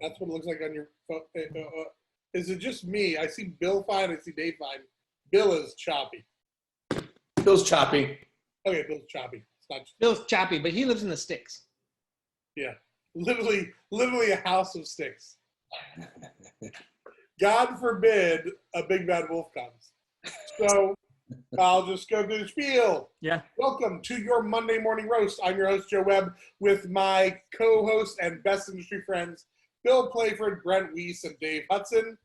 That's what it looks like on your phone. Is it just me? I see Bill fine. I see Dave fine. Bill is choppy. Bill's choppy. Okay, Bill's choppy. It's not just, Bill's choppy, but he lives in the sticks. yeah, literally a house of sticks. God forbid a big bad wolf comes. So I'll just go through the spiel. Yeah. Welcome to your Monday morning roast. I'm your host, Joe Webb, with my co-host and best industry friends, Bill Playford, Brent Wees, and Dave Hudson.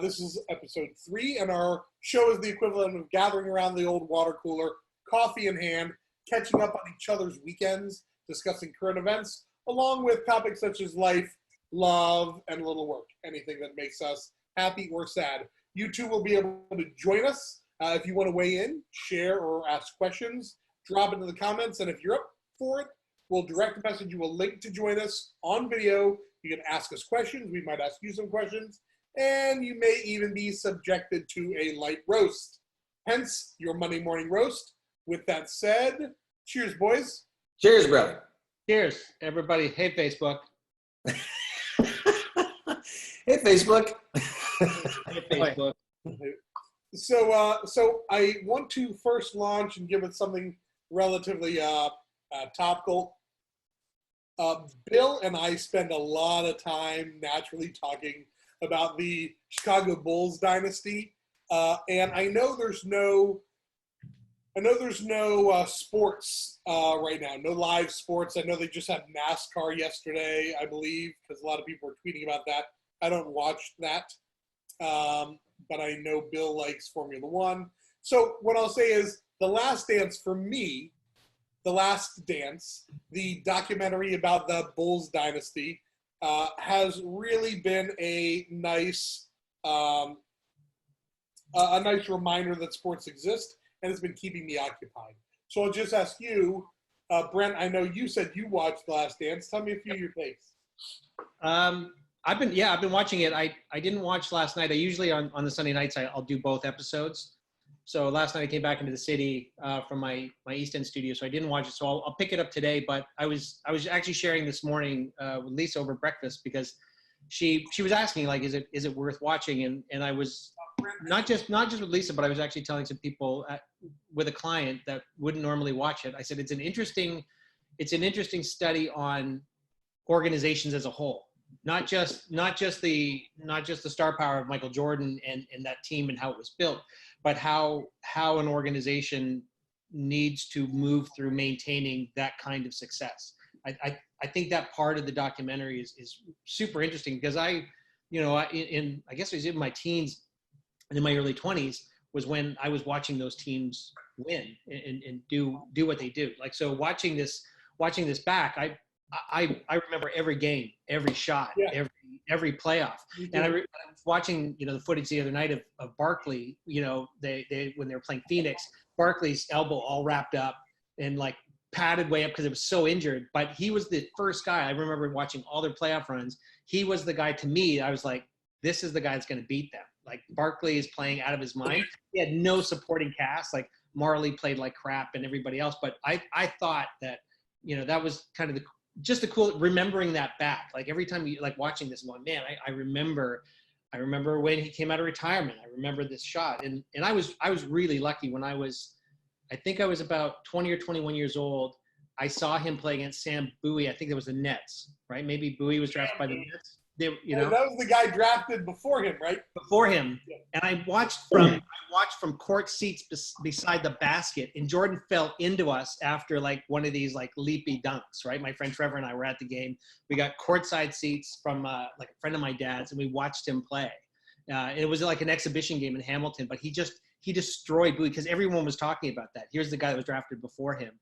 This is episode 3, and our show is the equivalent of gathering around the old water cooler, coffee in hand, catching up on each other's weekends, discussing current events, along with topics such as life, love, and a little work, anything that makes us happy or sad. You too will be able to join us. If you want to weigh in, share, or ask questions, drop it in the comments, and if you're up for it, we'll direct message you a link to join us on video. You can ask us questions. We might ask you some questions. And you may even be subjected to a light roast. Hence, your Monday morning roast. With that said, cheers, boys. Cheers, brother. Cheers, everybody. Hey, Facebook. Hey, Facebook. Hey, Facebook. So I want to first launch and give it something relatively topical. Bill and I spend a lot of time naturally talking about the Chicago Bulls dynasty, and I know there's no sports right now, no live sports. I know they just had NASCAR yesterday, I believe, because a lot of people are tweeting about that. I don't watch that, but I know Bill likes Formula One. So what I'll say is The Last Dance for me, The Last Dance, the documentary about the Bulls dynasty, has really been a nice reminder that sports exist, and it's been keeping me occupied. So I'll just ask you, Brent, I know you said you watched The Last Dance. Tell me a few of your takes. I've been watching it. I didn't watch last night. I usually on the Sunday nights I'll do both episodes. So last night I came back into the city from my East End studio, so I didn't watch it. So I'll pick it up today. But I was actually sharing this morning with Lisa over breakfast because she was asking, like, is it worth watching? And I was not just with Lisa, but I was actually telling some people with a client that wouldn't normally watch it. I said it's an interesting study on organizations as a whole. Not just the star power of Michael Jordan and that team and how it was built, but how an organization needs to move through maintaining that kind of success. I think that part of the documentary is super interesting because I guess it was in my teens and in my early 20s was when I was watching those teams win and do what they do. Like, so watching this back, I remember every game, every shot, yeah. every playoff. And I was watching, the footage the other night of Barkley, they when they were playing Phoenix, Barkley's elbow all wrapped up and like padded way up because it was so injured. But he was the first guy. I remember watching all their playoff runs. He was the guy, to me, I was like, this is the guy that's going to beat them. Like, Barkley is playing out of his mind. He had no supporting cast. Like, Marley played like crap and everybody else. But I thought that, that was kind of just the cool, remembering that back. Like, every time you like watching this, I'm going, man, I remember when he came out of retirement. I remember this shot. And I was really lucky when I think I was about 20 or 21 years old. I saw him play against Sam Bowie. I think it was the Nets, right? Maybe Bowie was drafted by the Nets. That was the guy drafted before him, right? Before him. Yeah. And I watched from court seats beside the basket, and Jordan fell into us after like one of these like leapy dunks, right? My friend Trevor and I were at the game. We got courtside seats from like a friend of my dad's, and we watched him play. It was like an exhibition game in Hamilton, but he destroyed Bowie because everyone was talking about that. Here's the guy that was drafted before him.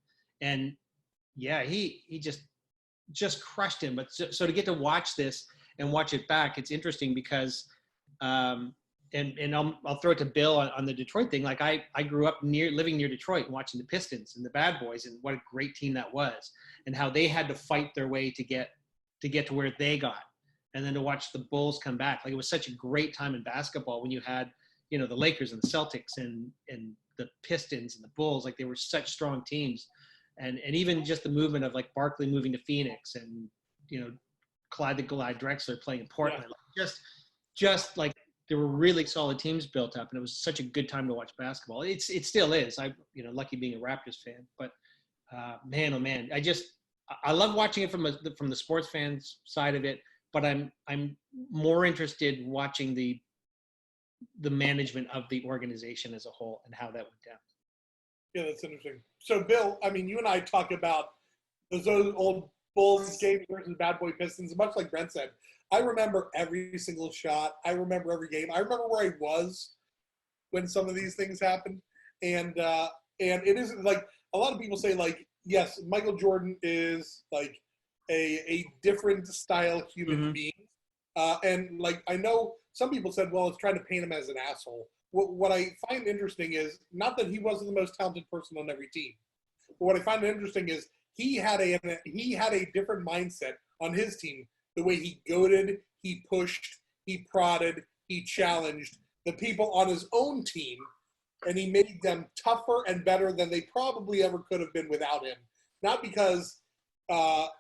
And yeah, he just crushed him. But so to get to watch this and watch it back, it's interesting because, and I'll throw it to Bill on the Detroit thing. Like, I grew up living near Detroit and watching the Pistons and the Bad Boys, and what a great team that was, and how they had to fight their way to get to where they got, and then to watch the Bulls come back. Like, it was such a great time in basketball when you had, the Lakers and the Celtics and the Pistons and the Bulls. Like, they were such strong teams, and even just the movement of like Barkley moving to Phoenix and Clyde the Glide Drexler playing in Portland. Just like there were really solid teams built up, and it was such a good time to watch basketball. It still is. Lucky being a Raptors fan, but man, oh man, I love watching it from the sports fans side of it, but I'm more interested in watching the management of the organization as a whole and how that went down. Yeah, that's interesting. So, Bill, I mean, you and I talk about those old Bulls games versus Bad Boy Pistons, much like Brent said. I remember every single shot. I remember every game. I remember where I was when some of these things happened. And it isn't like a lot of people say, like, yes, Michael Jordan is like a different style human being. And like, I know some people said, well, it's trying to paint him as an asshole. What I find interesting is not that he wasn't the most talented person on every team. But what I find interesting is he had a different mindset on his team. The way he goaded, he pushed, he prodded, he challenged the people on his own team, and he made them tougher and better than they probably ever could have been without him. Not because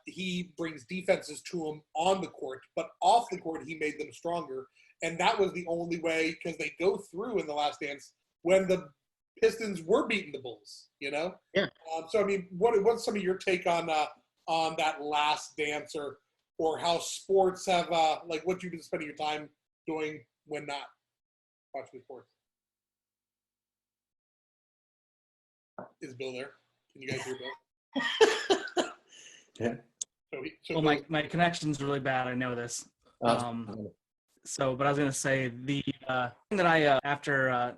he brings defenses to him on the court, but off the court he made them stronger. And that was the only way, because they go through in the Last Dance when the Pistons were beating the Bulls, you know? Yeah. So, I mean, what's some of your take on that Last Dance or how sports have, like what you've been spending your time doing when not watching sports? Is Bill there? Can you guys hear Bill? Yeah. So Well, my connection's really bad. I know this. But I was going to say the thing that I after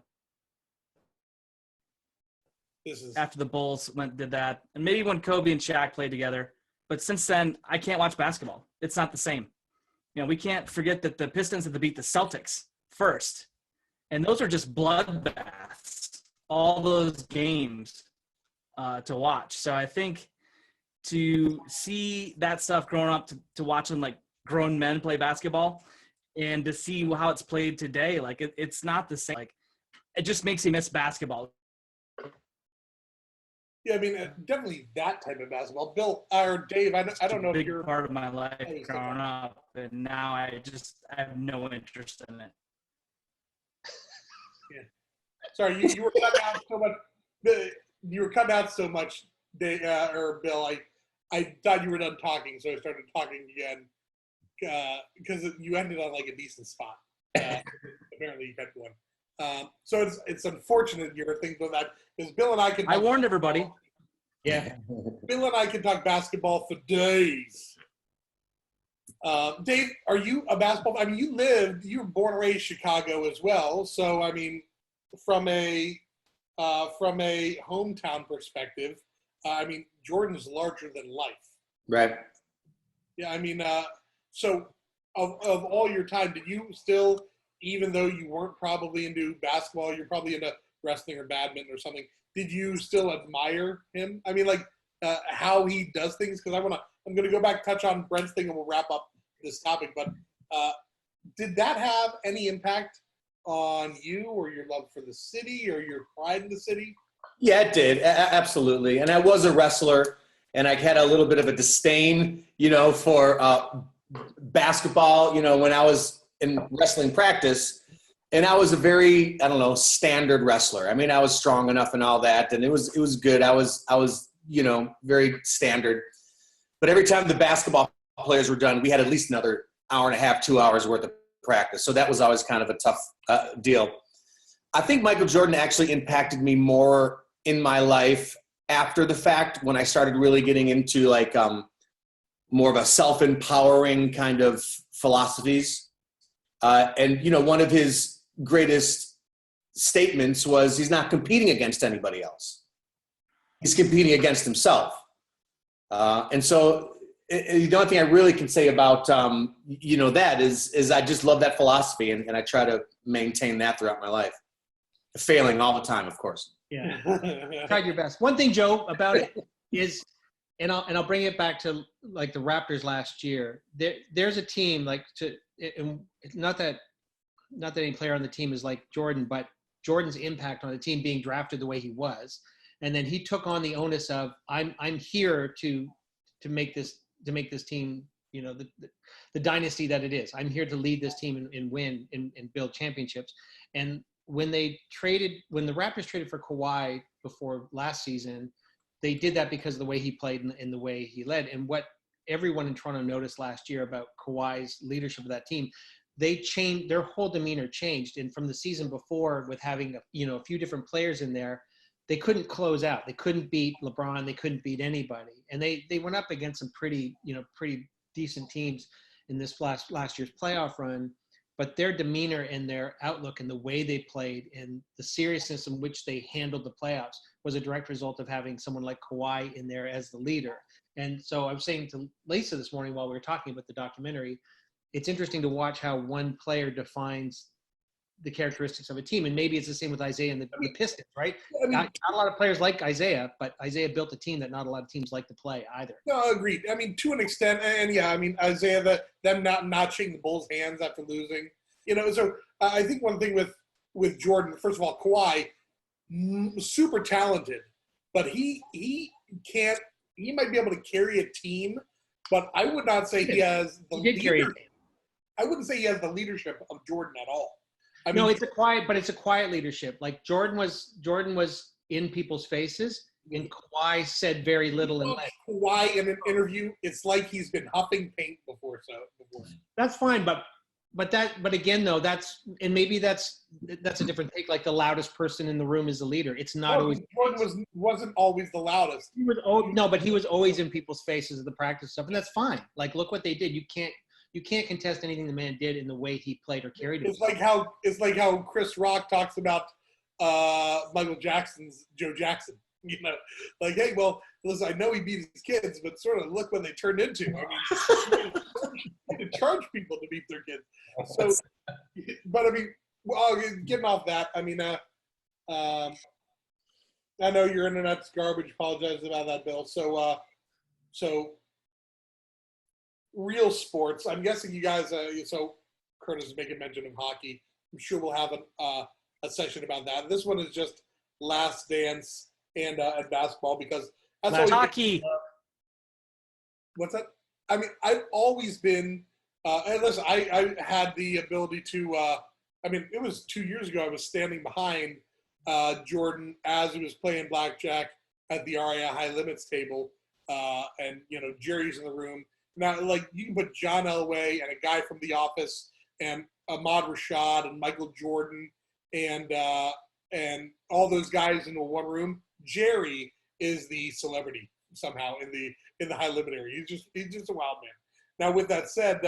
the Bulls did that, and maybe when Kobe and Shaq played together. But since then, I can't watch basketball. It's not the same. You know, we can't forget that the Pistons had to beat the Celtics first, and those are just bloodbaths. All those games to watch. So I think to see that stuff growing up, to watching like grown men play basketball, and to see how it's played today, like it's not the same. Like it just makes you miss basketball. Yeah, I mean, definitely that type of basketball. Bill or Dave, I don't know if you're a big part of my life growing up, and now I have no interest in it. Yeah. Sorry, you were cutting out so much. You were cutting out so much, Dave, or Bill. I thought you were done talking, so I started talking again because you ended on like a decent spot. Apparently, you kept going. So it's unfortunate you're thinking of that because Bill and I can. I warned everybody. Yeah. Bill and I can talk basketball for days. Dave, are you a basketball? I mean, you were born and raised Chicago as well. So I mean, from a hometown perspective, I mean, Jordan's larger than life. Right. Yeah, I mean, so of all your time, did you still, even though you weren't probably into basketball, you're probably into wrestling or badminton or something, did you still admire him? I mean, like how he does things? Because I'm going to go back, touch on Brent's thing, and we'll wrap up this topic. But did that have any impact on you or your love for the city or your pride in the city? Yeah, it did. Absolutely. And I was a wrestler, and I had a little bit of a disdain, for basketball, when I was in wrestling practice. And I was a very, standard wrestler. I mean, I was strong enough and all that, and it was good. I was, very standard. But every time the basketball players were done, we had at least another hour and a half, 2 hours worth of practice. So that was always kind of a tough deal. I think Michael Jordan actually impacted me more in my life after the fact, when I started really getting into like more of a self-empowering kind of philosophies. And one of his greatest statements was he's not competing against anybody else. He's competing against himself. And so the only thing I really can say about, that is I just love that philosophy, and I try to maintain that throughout my life. Failing all the time, of course. Yeah. Tried your best. One thing, Joe, about it is, and I'll bring it back to like the Raptors last year. There's a team and not that any player on the team is like Jordan, but Jordan's impact on the team being drafted the way he was, and then he took on the onus of I'm here to make this team the dynasty that it is. I'm here to lead this team and win and build championships. And when the Raptors traded for Kawhi before last season, they did that because of the way he played and the way he led. And what everyone in Toronto noticed last year about Kawhi's leadership of that team, their whole demeanor changed. And from the season before, with having a few different players in there, they couldn't close out. They couldn't beat LeBron. They couldn't beat anybody. And they went up against some pretty decent teams in this last year's playoff run. But their demeanor and their outlook and the way they played and the seriousness in which they handled the playoffs was a direct result of having someone like Kawhi in there as the leader. And so I was saying to Lisa this morning while we were talking about the documentary, it's interesting to watch how one player defines the characteristics of a team. And maybe it's the same with Isaiah and the Pistons, right? I mean, not a lot of players like Isaiah, but Isaiah built a team that not a lot of teams like to play either. No, agreed. I mean, to an extent, and yeah, I mean, Isaiah, them not notching the Bulls' hands after losing. So I think one thing with Jordan, first of all, Kawhi, super talented, but he might be able to carry a team, but I would not say he has the leadership. I wouldn't say he has the leadership of Jordan at all. I mean, it's a quiet leadership. Like Jordan was in people's faces, and Kawhi said very little. And Kawhi in an interview, it's like he's been huffing paint before. That's fine, but again though, maybe that's a different take. Like the loudest person in the room is the leader. It's not always. Jordan wasn't always the loudest. But he was always in people's faces at the practice stuff, and that's fine. Like look what they did. You can't contest anything the man did in the way he played or carried it. It's like how Chris Rock talks about Michael Jackson's Joe Jackson. Like, hey, well, listen, I know he beat his kids, but sort of look what they turned into. I mean, they charge people to beat their kids. So, but I mean, getting off that, I mean, I know your internet's garbage. Apologize about that, Bill. So real sports. I'm guessing you guys. So Curtis is making mention of hockey. I'm sure we'll have a session about that. This one is just Last Dance and basketball because that's hockey. What's that? I mean, I've always been. And listen, I had the ability to. I mean, it was 2 years ago. I was standing behind Jordan as he was playing blackjack at the RIA High Limits table, and Jerry's in the room. Now, like you can put John Elway and a guy from The Office and Ahmad Rashad and Michael Jordan and all those guys into one room. Jerry is the celebrity somehow in the high limit area. He's just a wild man. Now, with that said,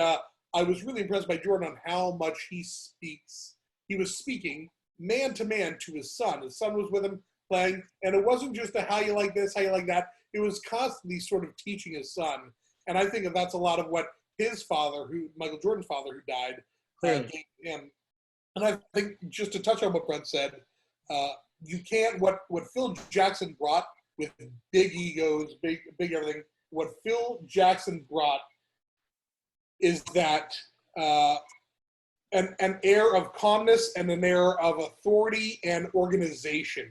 I was really impressed by Jordan on how much he speaks. He was speaking man to man to his son. His son was with him playing, and it wasn't just a how you like this, how you like that. It was constantly sort of teaching his son. And I think that's a lot of what his father, Michael Jordan's father, who died, gave him. And I think just to touch on what Brent said, you can't what Phil Jackson brought with big egos, big everything. What Phil Jackson brought is that an air of calmness and an air of authority and organization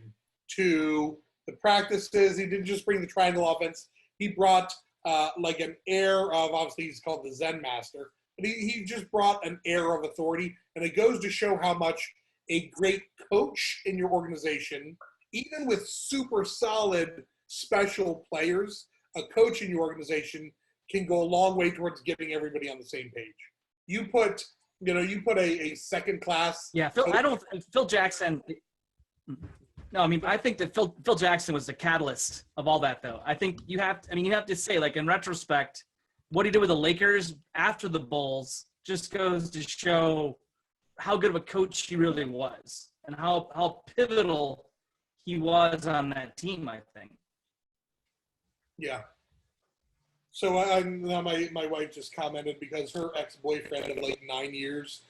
to the practices. He didn't just bring the triangle offense. He brought like an air of, obviously he's called the Zen master, but he just brought an air of authority. And it goes to show how much a great coach in your organization, even with super solid special players, a coach in your organization can go a long way towards getting everybody on the same page. You put a second class. Yeah, Phil Jackson. No, I mean, I think that Phil Jackson was the catalyst of all that, though. I think you have to say, like, in retrospect, what he did with the Lakers after the Bulls just goes to show how good of a coach he really was and how pivotal he was on that team, I think. Yeah. So my wife just commented because her ex-boyfriend of like 9 years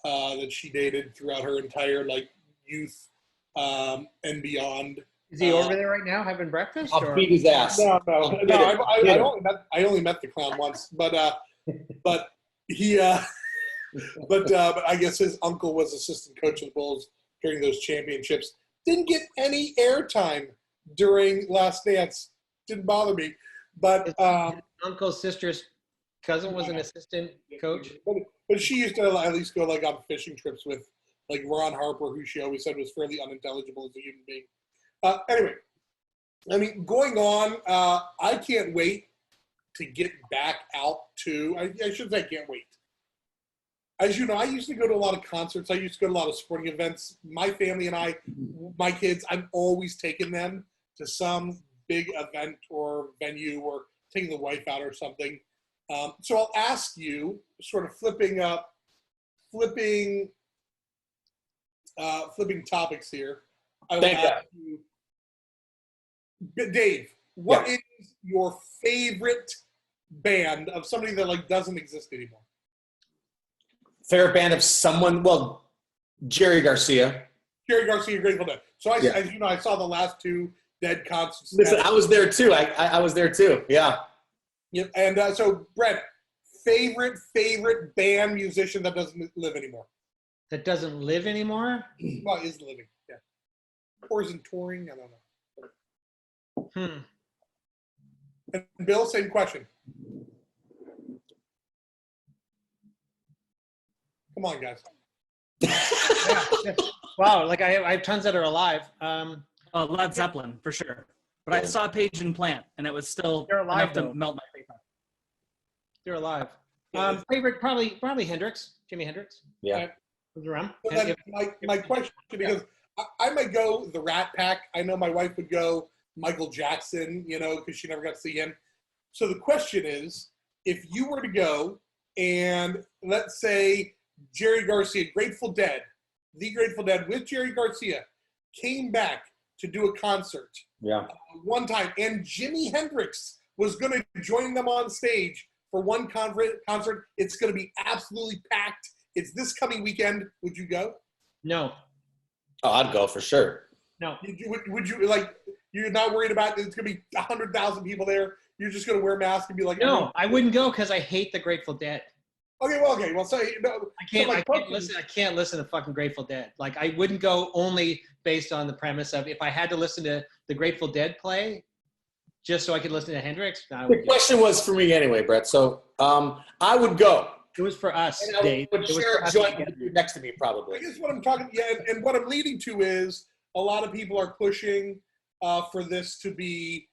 that she dated throughout her entire like youth and beyond. Is he over there right now having breakfast? I'll beat his ass. No. I only met the clown once, but he but I guess his uncle was assistant coach of the Bulls during those championships. Didn't get any airtime during Last Dance. Didn't bother me, but uncle's sister's cousin was an assistant coach. But she used to at least go like on fishing trips with like Ron Harper, who she always said was fairly unintelligible as a human being. Anyway, I mean, going on, I can't wait to get back out to, I should say I can't wait. As you know, I used to go to a lot of concerts. I used to go to a lot of sporting events. My family and I, my kids, I've always taken them to some big event or venue or taking the wife out or something. So I'll ask you, sort of flipping topics here. I will ask you, Dave, what is your favorite band of somebody that like doesn't exist anymore? Favorite band of someone? Well, Jerry Garcia. Jerry Garcia, Grateful Dead. So as you know, I saw the last two Dead concerts. Listen, I was there too. I was there too. Yeah. Yep. And so, Brent, favorite band musician that doesn't live anymore? That doesn't live anymore? Well, is living. Yeah. Or is in touring. I don't know. And Bill, same question. Come on, guys. Yeah. Wow, like I have tons that are alive. Led Zeppelin for sure. But I saw Page and Plant, and it was still enough to melt my face off. They're alive. Favorite, probably Hendrix, Jimi Hendrix. Yeah. Was around. So then my question, because I might go the Rat Pack. I know my wife would go Michael Jackson, because she never got to see him. So the question is, if you were to go and let's say Jerry Garcia, Grateful Dead, the Grateful Dead with Jerry Garcia came back to do a concert one time, and Jimi Hendrix was going to join them on stage for one concert. It's going to be absolutely packed. It's this coming weekend. Would you go? No. Oh, I'd go for sure. No. Would you like? You're not worried about it's going to be 100,000 people there. You're just going to wear a mask and be like, no, I wouldn't go because I hate the Grateful Dead. Okay. Well, so no. I can't listen to fucking Grateful Dead. Like I wouldn't go only based on the premise of if I had to listen to the Grateful Dead play, just so I could listen to Hendrix. The question was for me anyway, Brett. So I would go. It was for us, and Dave. I would share a joint with you next to me, probably. I guess what I'm talking, and what I'm leading to is a lot of people are pushing for this to be,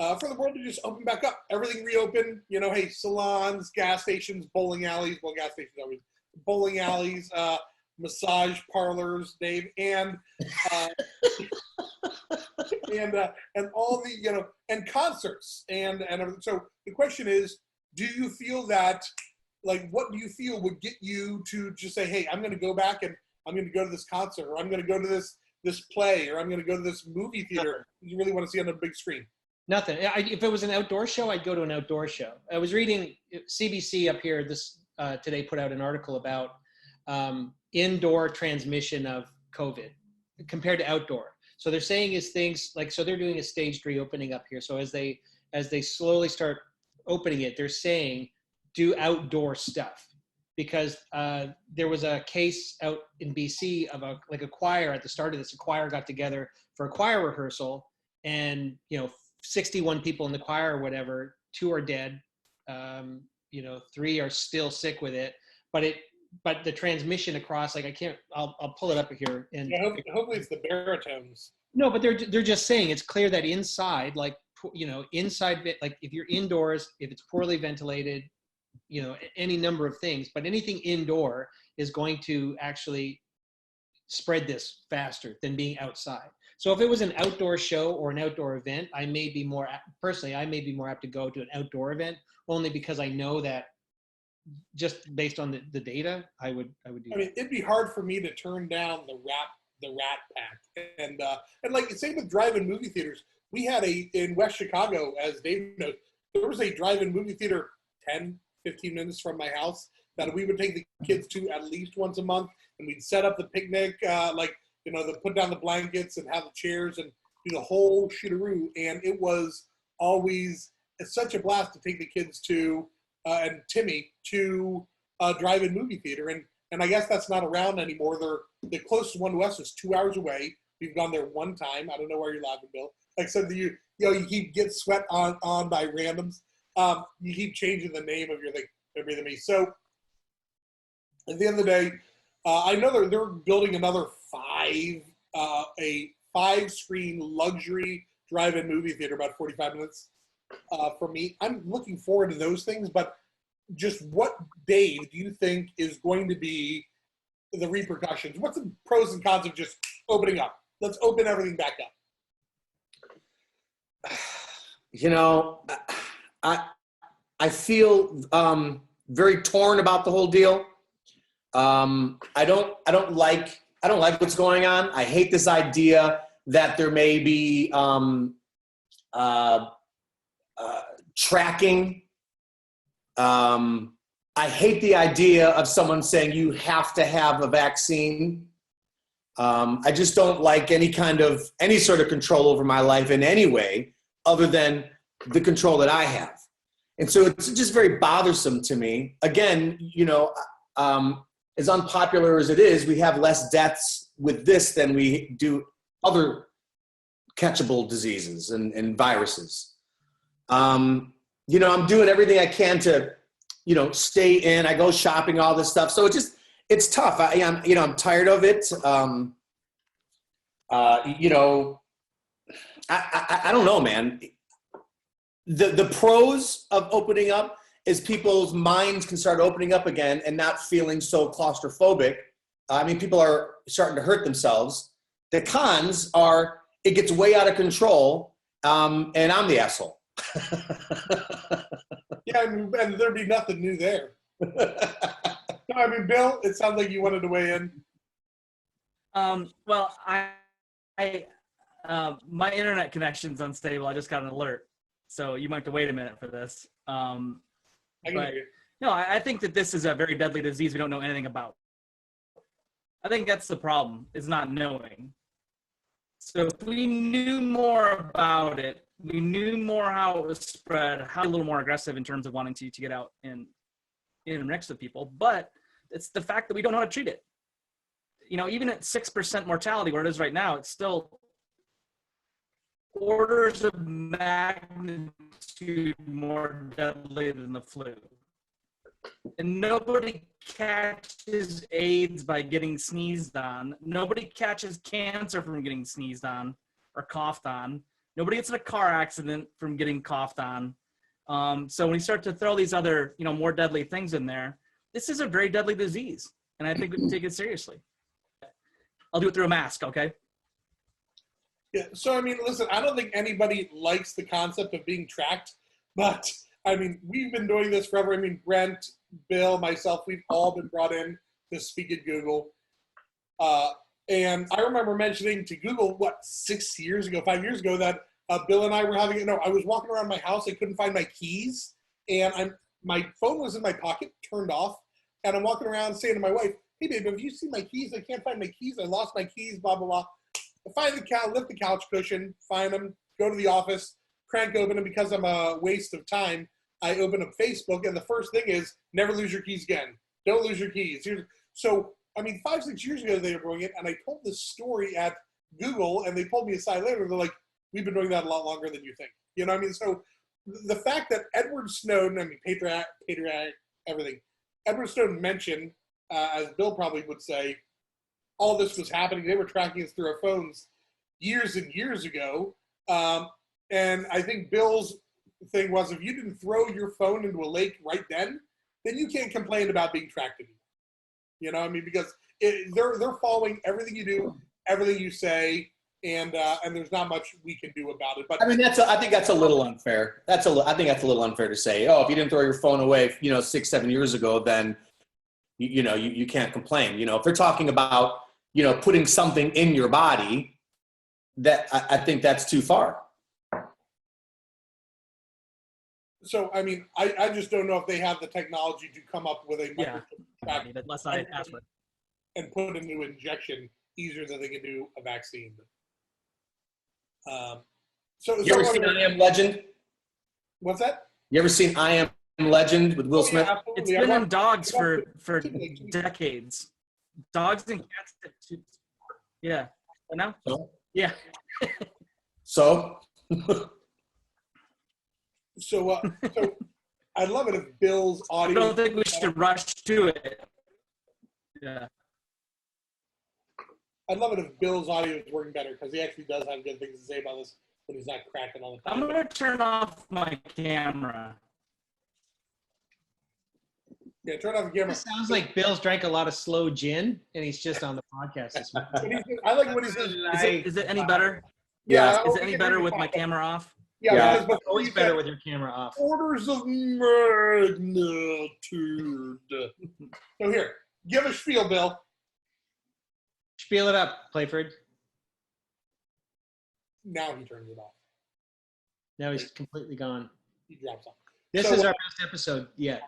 for the world to just open back up. Everything reopen, hey, salons, gas stations, bowling alleys, well, gas stations always, bowling alleys, massage parlors, Dave, and all the, and concerts. And so the question is, do you feel that, like, what do you feel would get you to just say, hey, I'm going to go back and I'm going to go to this concert, or I'm going to go to this play, or I'm going to go to this movie theater you really want to see on a big screen? Nothing. If it was an outdoor show, I'd go to an outdoor show. I was reading CBC up here today put out an article about indoor transmission of COVID compared to outdoor. So they're saying is things like, so they're doing a staged reopening up here. So as they slowly start opening it, they're saying do outdoor stuff, because there was a case out in BC of a choir at the start of this. A choir got together for a choir rehearsal, and 61 people in the choir or whatever, 2 are dead, 3 are still sick with it, but the transmission across, like I'll pull it up here. And hopefully it's the baritones. No, but they're just saying it's clear that inside, like, inside, like if you're indoors, if it's poorly ventilated, any number of things, but anything indoor is going to actually spread this faster than being outside. So if it was an outdoor show or an outdoor event, I may be more apt to go to an outdoor event, only because I know that just based on the data, I would do that. I mean, it'd be hard for me to turn down the Rat Pack. And like, same with drive-in movie theaters. We had in West Chicago, as Dave knows, there was a drive-in movie theater 10, 15 minutes from my house that we would take the kids to at least once a month, and we'd set up the picnic, put down the blankets and have the chairs and do the whole shootaroo. And it was always such a blast to take the kids to, and Timmy, to a drive-in movie theater. And I guess that's not around anymore. The closest one to us is 2 hours away. We've gone there one time. I don't know where you're laughing, Bill. Like I said, you keep get sweat on by randoms. You keep changing the name of your thing. They're breathing me. So at the end of the day, I know they're building another a 5-screen luxury drive-in movie theater, about 45 minutes from me. I'm looking forward to those things, but just what, Dave, do you think is going to be the repercussions? What's the pros and cons of just opening up? Let's open everything back up. You know, I feel very torn about the whole deal. I don't like what's going on. I hate this idea that there may be tracking. I hate the idea of someone saying you have to have a vaccine. I just don't like any sort of control over my life in any way other than the control that I have. And so it's just very bothersome to me. Again, you know, as unpopular as it is, we have less deaths with this than we do other catchable diseases and viruses. You know, I'm doing everything I can to, you know, stay in. I go shopping, all this stuff. So it's tough. I'm tired of it. You know, I don't know, man. The pros of opening up is people's minds can start opening up again and not feeling so claustrophobic. I mean, people are starting to hurt themselves. The cons are it gets way out of control, and I'm the asshole. Yeah, and there'd be nothing new there. No, I mean, Bill, it sounds like you wanted to weigh in. Well, my internet connection's unstable. I just got an alert, so you might have to wait a minute for this. But no, I think that this is a very deadly disease we don't know anything about. I think that's the problem, is not knowing. So if we knew more about it, we knew more how it was spread, how a little more aggressive in terms of wanting to get out and next to people. But it's the fact that we don't know how to treat it. You know, even at 6% mortality, where it is right now, it's still orders of magnitude more deadly than the flu. And nobody catches AIDS by getting sneezed on. Nobody catches cancer from getting sneezed on or coughed on. Nobody gets in a car accident from getting coughed on. So when you start to throw these other, you know, more deadly things in there, this is a very deadly disease. And I think we can take it seriously. I'll do it through a mask, okay? Yeah, so I mean, listen, I don't think anybody likes the concept of being tracked, but I mean, we've been doing this forever. I mean, Brent, Bill, myself, we've all been brought in to speak at Google. And I remember mentioning to Google, 5 years ago, that Bill and I were I was walking around my house. I couldn't find my keys. And my phone was in my pocket, turned off. And I'm walking around saying to my wife, hey, babe, have you seen my keys? I can't find my keys. I lost my keys, blah, blah, blah. I find lift the couch cushion, find them, go to the office, crank open them. Because I'm a waste of time, I open up Facebook, and the first thing is never lose your keys again. Don't lose your keys. So, I mean, 5-6 years ago they were doing it, and I told this story at Google, and they pulled me aside later. They're like, we've been doing that a lot longer than you think. You know what I mean? So the fact that Edward Snowden, I mean, Patriot, everything, Edward Snowden mentioned, as Bill probably would say, all this was happening. They were tracking us through our phones years and years ago. And I think Bill's thing was, if you didn't throw your phone into a lake right then you can't complain about being tracked anymore. You know what I mean? Because they're following everything you do, everything you say, and there's not much we can do about it. But I mean, I think that's a little unfair. I think that's a little unfair to say, oh, if you didn't throw your phone away, 6-7 years ago, then you can't complain. If they're talking about, putting something in your body, that I think that's too far. So, I mean, I just don't know if they have the technology to come up with a password and put a new injection easier than they can do a vaccine. You ever seen I Am Legend? What's that? You ever seen I Am Legend with Will Smith? Yeah, it's been in dogs for decades. Dogs and cats. Yeah. No? So? Yeah. So I'd love it if Bill's I audio. don't think we should rush to it. Yeah. I'd love it if Bill's audio is working better because he actually does have good things to say about this when he's not cracking all the time. I'm going to turn off my camera. Yeah, turn off the camera. It sounds like Bill's drank a lot of slow gin, and he's just on the podcast this morning. I like what he says. Is it any better? Yeah. Is it any better with my camera off? Yeah, Yeah. because before Always you better said with your camera off. orders of magnitude. So here, give a spiel, Bill. Spiel it up, Playford. Now he turns it off. Now he's completely gone. He drops off. This So, is our best episode yet.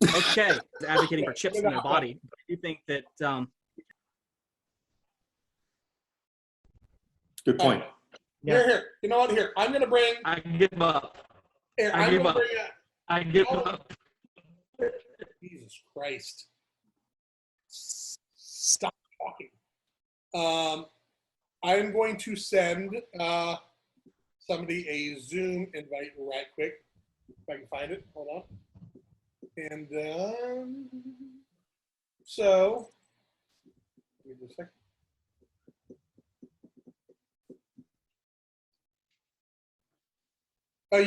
Okay. Advocating for chips in my body. I do think that Good point. Here. You know what? Here, I'm gonna bring. I give up. Here, I I'm give gonna up. bring. I give up. Jesus Christ! Stop talking. I'm going to send somebody a Zoom invite right quick. If I can find it. Hold on. And so, give me just a second.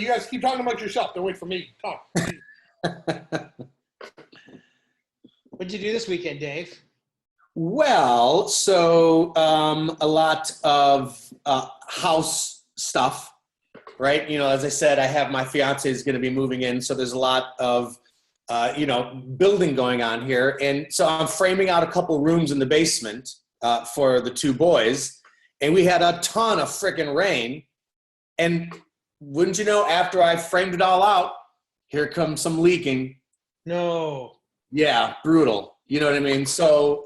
You guys keep talking about yourself. Don't wait for me. Talk. What'd you do this weekend, Dave? Well, so a lot of house stuff, right? You know, as I said, I have my fiance is going to be moving in, so there's a lot of building going on here, and so I'm framing out a couple rooms in the basement for the two boys, and we had a ton of freaking rain, and wouldn't you know, after I framed it all out, here comes some leaking. No. Yeah, brutal. You know what I mean? So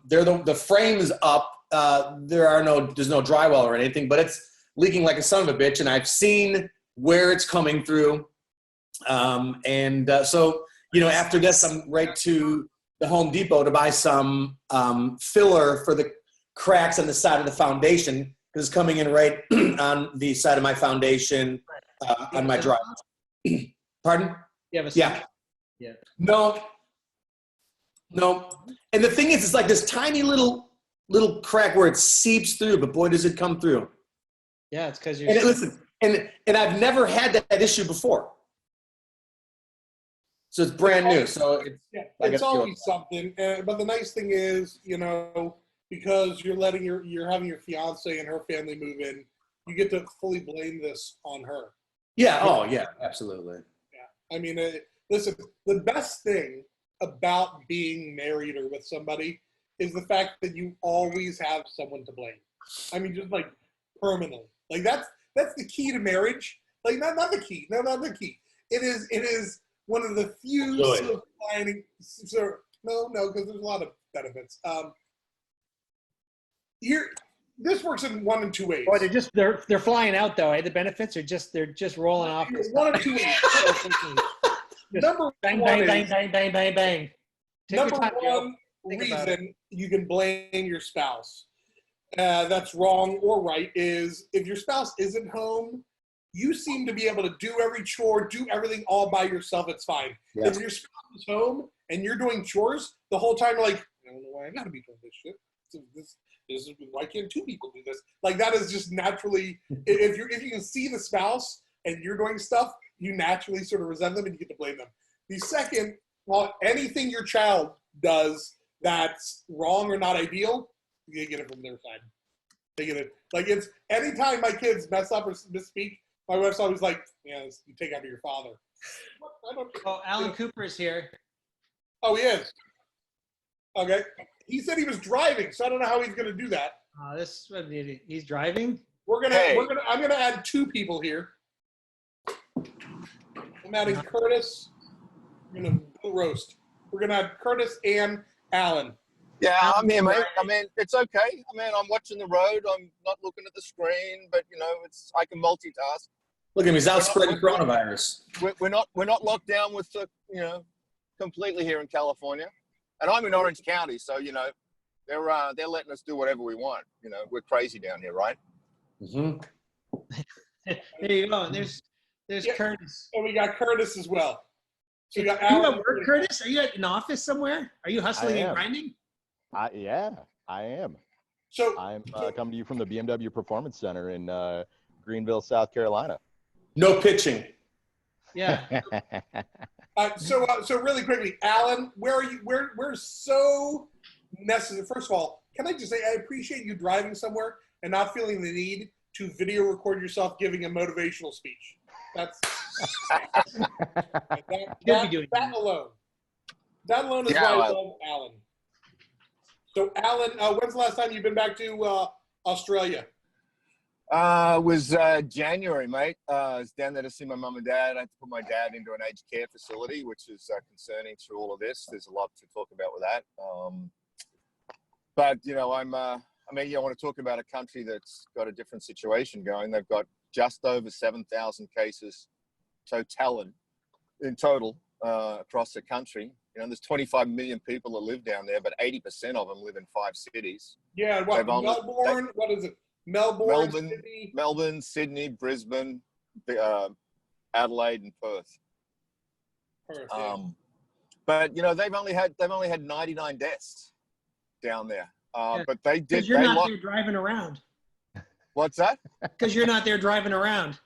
the frame is up. There's no drywall or anything, but it's leaking like a son of a bitch, and I've seen where it's coming through. So after this, I'm right to the Home Depot to buy some filler for the cracks on the side of the foundation, because it's coming in right on the side of my foundation on my driveway. Pardon? You have a Yeah. Yeah. No. And the thing is, it's like this tiny little crack where it seeps through, but boy, does it come through. Yeah, it's because you're. And listen, and I've never had that issue before. So it's brand new. So it's always something. But the nice thing is, because you're having your fiance and her family move in, you get to fully blame this on her. Yeah. Oh, yeah. Absolutely. Yeah. I mean, listen. The best thing about being married or with somebody is the fact that you always have someone to blame. I mean, just like permanently. Like that's the key to marriage. Like not the key. No, not the key. It is one of the few silver lining. No, because there's a lot of benefits. This works in one and two ways. Boy, they're flying out though. Eh? The benefits are they're just rolling off. One of two ways. Number bang, one bang, is, bang, bang, bang, bang, bang. Take number your time, Joe. one Think about reason you can blame your spouse that's wrong or right is if your spouse isn't home, you seem to be able to do every chore, do everything all by yourself. It's fine. Yeah. If your spouse is home and you're doing chores the whole time, you're like, I don't know why I gotta be doing this shit. So this is why can't two people do this? Like that is just naturally. If you can see the spouse and you're doing stuff, you naturally sort of resent them and you get to blame them. The second, anything your child does that's wrong or not ideal, you get it from their side. They get it. Like it's anytime my kids mess up or misspeak, my wife's always like, you take after your father. Oh, Alan Cooper is here. Oh, he is. Okay. He said he was driving, so I don't know how he's going to do that. He's driving. I'm gonna add two people here. I'm adding Curtis. I'm gonna roast. We're gonna add Curtis and Alan. Yeah, I'm here, mate. I mean, it's okay. I mean, I'm watching the road. I'm not looking at the screen, but I can multitask. Look at me, he's out spreading coronavirus. We're not locked down with completely here in California, and I'm in Orange County, so they're letting us do whatever we want. We're crazy down here, right? Mm-hmm. There you go. There's Curtis. And we got Curtis as well. So you got Are you Alan. at work, Curtis? Are you at an office somewhere? Are you hustling and grinding? Yeah, I am. So I'm coming to you from the BMW Performance Center in Greenville, South Carolina. No pitching. Yeah. So really quickly, Alan, where are you? We're so necessary. First of all, can I just say I appreciate you driving somewhere and not feeling the need to video record yourself giving a motivational speech. That's that alone. That alone is why I love Alan. So, Alan, when's the last time you've been back to Australia? It was January, mate. I was down there to see my mum and dad. I had to put my dad into an aged care facility, which is concerning through all of this. There's a lot to talk about with that. But, you know, I want to talk about a country that's got a different situation going. They've got just over 7,000 cases in total across the country. You know, there's 25 million people that live down there, but 80% of them live in 5 cities. Yeah, what, Melbourne? What is it? Melbourne, Sydney, Brisbane, Adelaide, and Perth. Yeah. But you know, they've only had 99 deaths down there. But they did. Because you're not there driving around. What's that? Because you're not there driving around.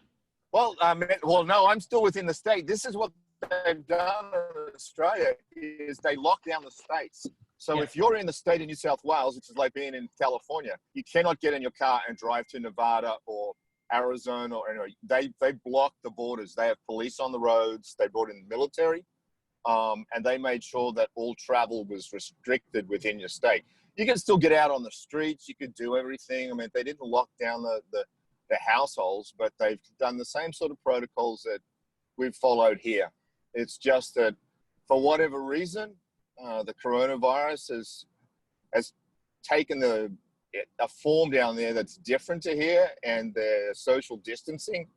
Well, no, I'm still within the state. This is what they've done in Australia is they lock down the states. So if you're in the state of New South Wales, which is like being in California, you cannot get in your car and drive to Nevada or Arizona or anywhere. They block the borders. They have police on the roads. They brought in the military, and they made sure that all travel was restricted within your state. You can still get out on the streets. You could do everything. I mean, they didn't lock down the households, but they've done the same sort of protocols that we've followed here. It's just that for whatever reason, the coronavirus has taken a form down there that's different to here, and their social distancing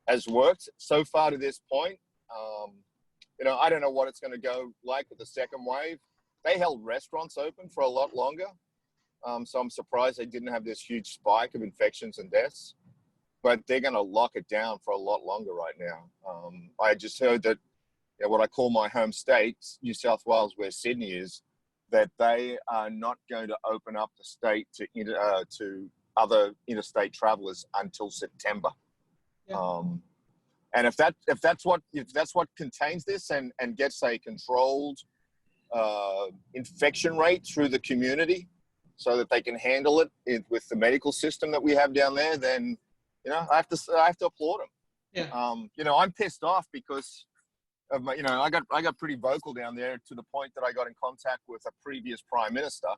has worked so far to this point. You know, I don't know what it's going to go like with the second wave. They held restaurants open for a lot longer, so I'm surprised they didn't have this huge spike of infections and deaths. But they're going to lock it down for a lot longer right now. I just heard that what I call my home state, New South Wales, where Sydney is, that they are not going to open up the state to other interstate travelers until September. Yeah. And if that's what contains this and gets a controlled infection rate through the community, so that they can handle it with the medical system that we have down there, then I have to applaud them. Yeah. I'm pissed off because of my, I got pretty vocal down there to the point that I got in contact with a previous prime minister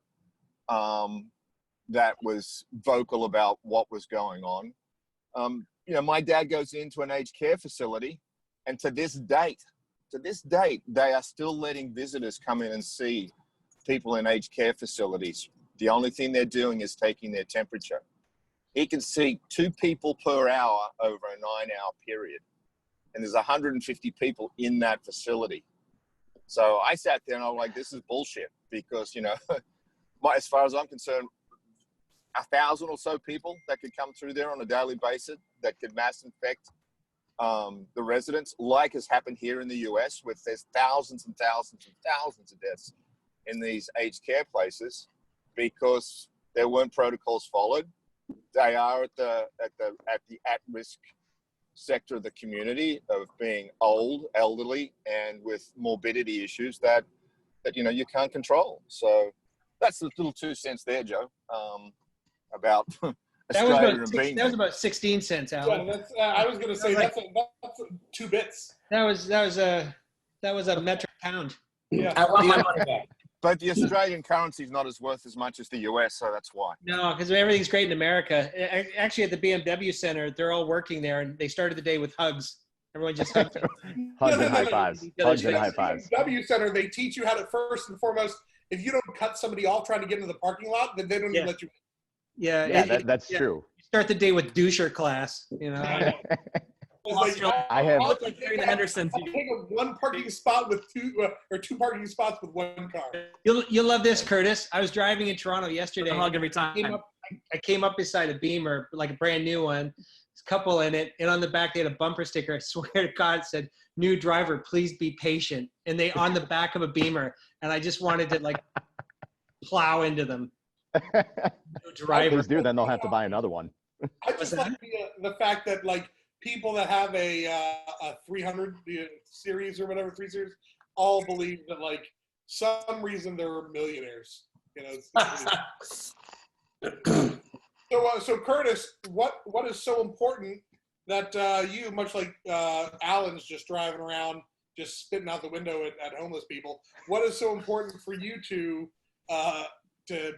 that was vocal about what was going on. My dad goes into an aged care facility, and to this date, they are still letting visitors come in and see people in aged care facilities. The only thing they're doing is taking their temperature. He can see 2 people per hour over a 9-hour period. And there's 150 people in that facility. So I sat there and I was like, this is bullshit, because, as far as I'm concerned, 1,000 or so people that could come through there on a daily basis that could mass infect the residents, like has happened here in the US, with there's thousands and thousands and thousands of deaths in these aged care places because there weren't protocols followed. They are at the at-risk sector of the community of being old, elderly, and with morbidity issues that you can't control. So that's a little 2 cents there, Joe, about Australia and being. That was about 16 cents, Alan. Yeah, I was going to say that's 2 bits. That was a metric pound. Yeah. I want my money back. But the Australian currency is not worth as much as the US, so that's why. No, because everything's great in America. Actually, at the BMW Center, they're all working there, and they started the day with hugs. Everyone just hugs. Hugs and high fives. Hugs and high fives. BMW Center, they teach you how to, first and foremost, if you don't cut somebody off trying to get into the parking lot, then they don't even let you in. Yeah, that's true. You start the day with doucher class, I have the Hendersons. I'll take one parking spot with 2 parking spots with 1 car. You'll love this, Curtis. I was driving in Toronto yesterday. A hug every time. I came up beside a Beamer, like a brand new one, couple in it, and on the back they had a bumper sticker. I swear to God, it said, "New driver, please be patient." And they on the back of a Beamer, and I just wanted to like plow into them. New driver. Please do, then they'll have to buy another one. I just like the fact that like people that have a 300 series or whatever 3 series all believe that like some reason they're millionaires. You know. So Curtis, what is so important that you, much like Alan's just driving around, just spitting out the window at homeless people, what is so important for you to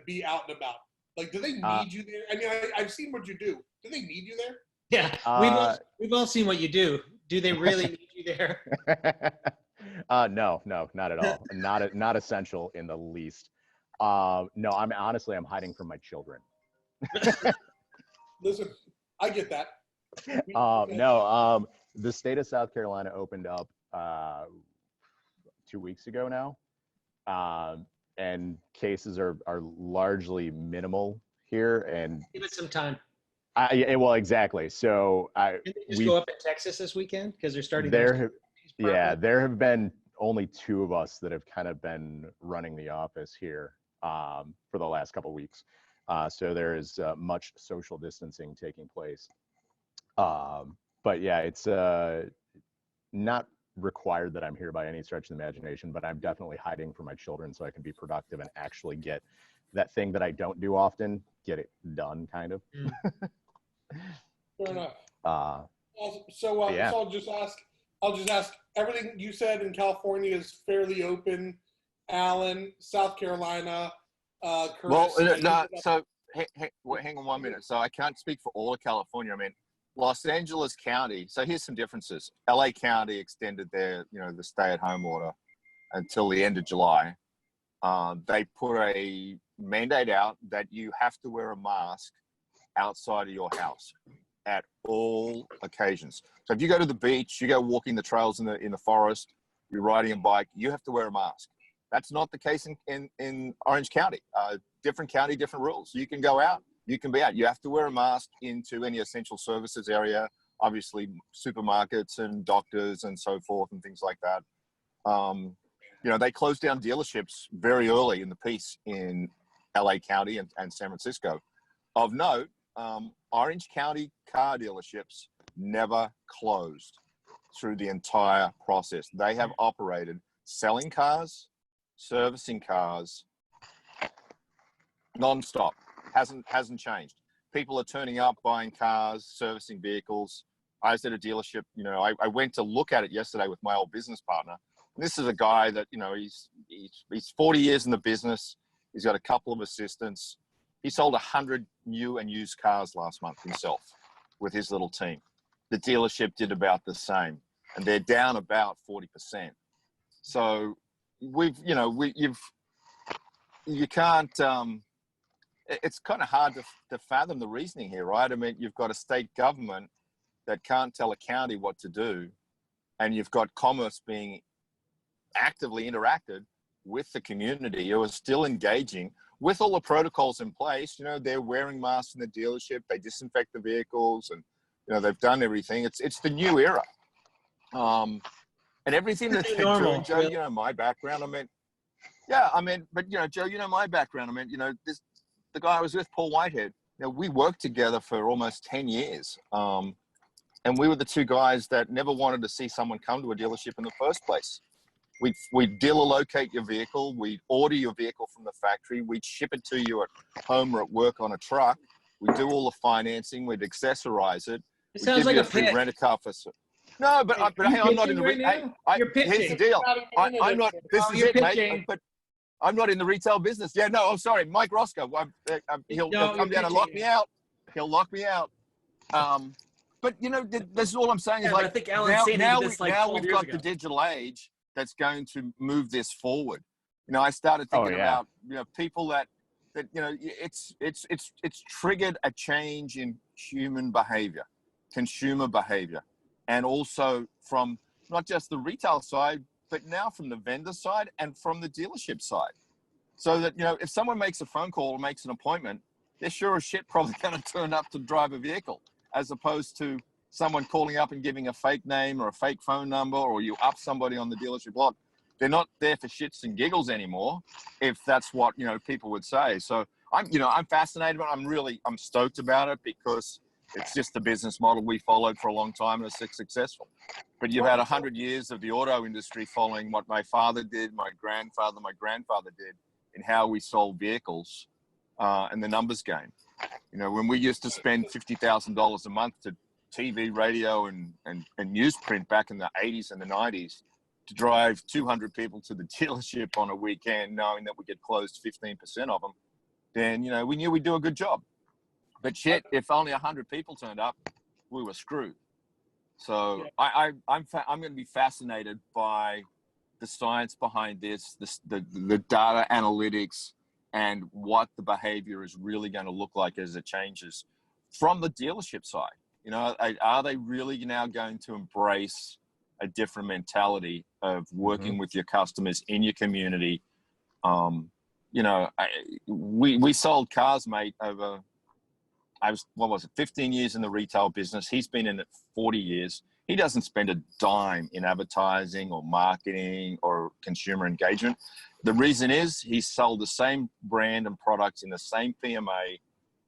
be out and about? Like, do they need you there? I mean, I've seen what you do. Do they need you there? Yeah, we've all seen what you do. Do they really need you there? No, not at all. Not essential in the least. No, I'm hiding from my children. Listen, I get that. No, the state of South Carolina opened up 2 weeks ago now, and cases are largely minimal here. And give it some time. Well, exactly. So Did they just go up in Texas this weekend because they're starting? There have been only 2 of us that have kind of been running the office here for the last couple of weeks. So there is much social distancing taking place. But yeah, it's not required that I'm here by any stretch of the imagination, but I'm definitely hiding from my children so I can be productive and actually get that thing that I don't do often, get it done, kind of. Fair enough. So I'll just ask. Everything you said in California is fairly open. Alan, South Carolina. Curtis, So hang on 1 minute. So I can't speak for all of California. I mean, Los Angeles County. So here's some differences. LA County extended their, the stay-at-home order until the end of July. They put a mandate out that you have to wear a mask outside of your house at all occasions. So if you go to the beach, you go walking the trails in the forest, you're riding a bike, you have to wear a mask. That's not the case in Orange County. Different county, different rules. You can go out, you can be out. You have to wear a mask into any essential services area, obviously supermarkets and doctors and so forth and things like that. They closed down dealerships very early in the piece in LA County and San Francisco. Of note, Orange County car dealerships never closed through the entire process. They have operated selling cars, servicing cars, nonstop. Hasn't changed. People are turning up, buying cars, servicing vehicles. I was at a dealership. I went to look at it yesterday with my old business partner. And this is a guy that he's 40 years in the business. He's got a couple of assistants. He sold 100 new and used cars last month himself with his little team. The dealership did about the same, and they're down about 40%. So you can't. It's kind of hard to fathom the reasoning here, right? I mean, you've got a state government that can't tell a county what to do, and you've got commerce being actively interacted with the community who are still engaging with all the protocols in place. They're wearing masks in the dealership, they disinfect the vehicles, and they've done everything. It's the new era. And everything that they're doing, Joe, really? My background, Joe, my background, the guy I was with, Paul Whitehead, we worked together for almost 10 years. And we were the 2 guys that never wanted to see someone come to a dealership in the first place. We'd dealer locate your vehicle. We'd order your vehicle from the factory. We'd ship it to you at home or at work on a truck. We'd do all the financing. We'd accessorize it. It sounds like a pitch. Rent a car for. No, but hey, I'm not in the. Here's the deal. I'm not. This is it, mate. But I'm not in the retail business. Yeah, no. I'm sorry, Mike Roscoe. He'll come down and lock me out. He'll lock me out. But this is all I'm saying is I think Alan's saying now this we've got the digital age that's going to move this forward. I started thinking about people that it's triggered a change in human behavior, consumer behavior, and also from not just the retail side, but now from the vendor side and from the dealership side. So that if someone makes a phone call or makes an appointment, they're sure as shit probably going to turn up to drive a vehicle. as opposed to someone calling up and giving a fake name or a fake phone number, or you up somebody on the dealership block. They're not there for shits and giggles anymore, if that's what, you know, people would say. So I'm fascinated, but I'm stoked about it because it's just the business model we followed for a long time and it's successful. But you've had 100 years of the auto industry following what my father did, my grandfather did, in how we sold vehicles and the numbers game. You know, when we used to spend $50,000 a month to TV, radio, and newsprint back in the 80s and the 90s to drive 200 people to the dealership on a weekend, knowing that we get closed 15% of them, then, you know, we knew we'd do a good job. But shit, if only 100 people turned up, we were screwed. So I'm going to be fascinated by the science behind this, the data analytics, and what the behavior is really going to look like as it changes from the dealership side. You know, are they really now going to embrace a different mentality of working with your customers in your community? You know, we sold cars, mate, over, 15 years in the retail business. He's been in it 40 years. He doesn't spend a dime in advertising or marketing or consumer engagement. The reason is he's sold the same brand and products in the same PMA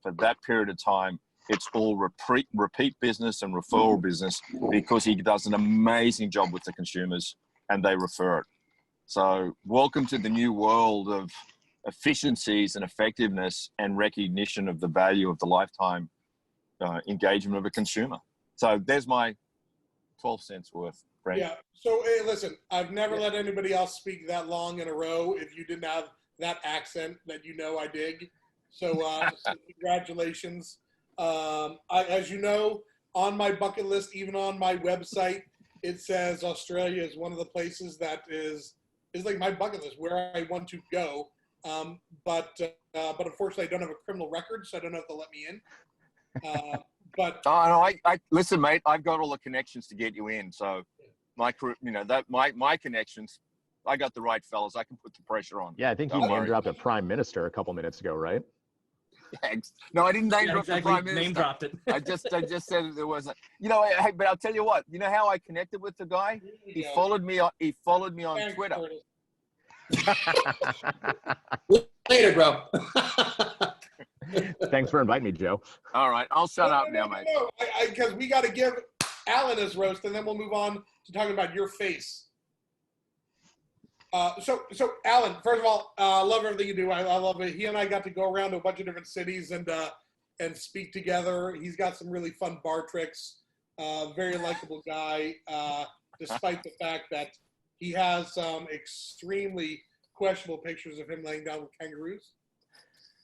for that period of time. It's all repeat business and referral business because he does an amazing job with the consumers and they refer it. So welcome to the new world of efficiencies and effectiveness and recognition of the value of the lifetime engagement of a consumer. So there's my 12 cents worth, Brent. Yeah. So hey, listen, I've never let anybody else speak that long in a row if you didn't have that accent that you know I dig. So, so congratulations. As you know, on my bucket list, even on my website, it says Australia is one of the places that is like my bucket list where I want to go. But unfortunately, I don't have a criminal record, so I don't know if they'll let me in. But I listen, mate. I've got all the connections to get you in. So my connections, I got the right fellas. I can put the pressure on. Yeah, I think you name dropped a prime minister a couple minutes ago, right? No, I didn't name drop the prime minister. Name dropped it. I just said there wasn't. You know, hey, but I'll tell you what. You know how I connected with the guy? He followed me on thanks, Twitter. Later, bro. Thanks for inviting me, Joe. All right, I'll shut up now, mate. No, because we got to give Alan his roast, and then we'll move on to talking about your face. So Alan, first of all, I love everything you do. I love it. He and I got to go around to a bunch of different cities and speak together. He's got some really fun bar tricks. Very likable guy, despite the fact that he has some extremely questionable pictures of him laying down with kangaroos.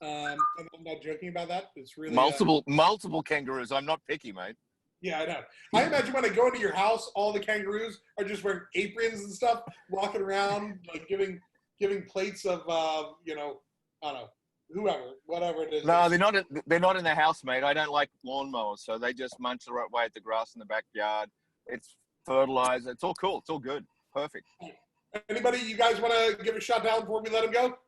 And I'm not joking about that. It's really multiple kangaroos. I'm not picky, mate. Yeah, I know. I imagine when I go into your house, all the kangaroos are just wearing aprons and stuff, walking around, like giving plates of, you know, I don't know, whoever, whatever it is. No, they're not in the house, mate. I don't like lawnmowers, so they just munch the right way at the grass in the backyard. It's fertilizer. It's all cool. It's all good. Perfect. Anybody, you guys want to give a shout out before we let him go?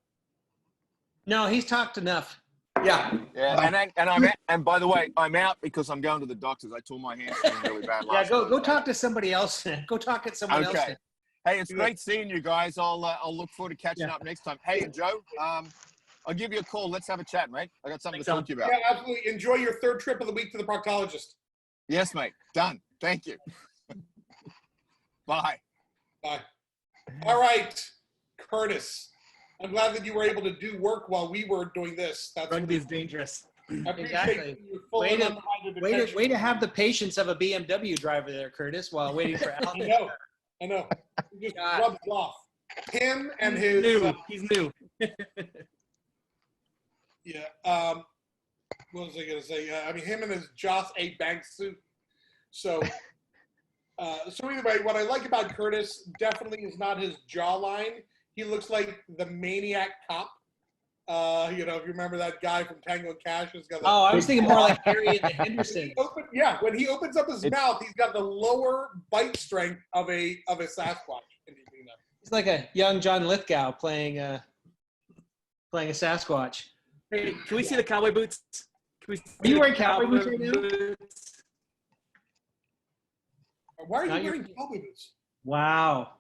No, he's talked enough. Yeah. And by the way, I'm out because I'm going to the doctors. I tore my hamstring really bad last go talk to somebody else. Go talk at someone else. Okay. Hey, it's great seeing you guys. I'll look forward to catching up next time. Hey, Joe, I'll give you a call. Let's have a chat, mate. I got something to talk to you about. Yeah, absolutely. Enjoy your third trip of the week to the proctologist. Yes, mate. Done. Thank you. Bye. Bye. All right, Curtis. I'm glad that you were able to do work while we were doing this. Rugby is dangerous. Exactly. Way to have the patience of a BMW driver there, Curtis, while waiting for Alan. I know. He just rubs off. Him and his... He's new. Yeah. What was I going to say? I mean, him and his Joss A. Banks suit. So anyway, what I like about Curtis definitely is not his jawline. He looks like the maniac cop. You know, if you remember that guy from Tango and Cash. I was thinking more like Harriet the Henderson. When he opens up his mouth, he's got the lower bite strength of a Sasquatch. He's like a young John Lithgow playing a Sasquatch. Hey, can we see the cowboy boots? Are you wearing cowboy boots right now? Why are you Not your- wearing cowboy boots? Wow.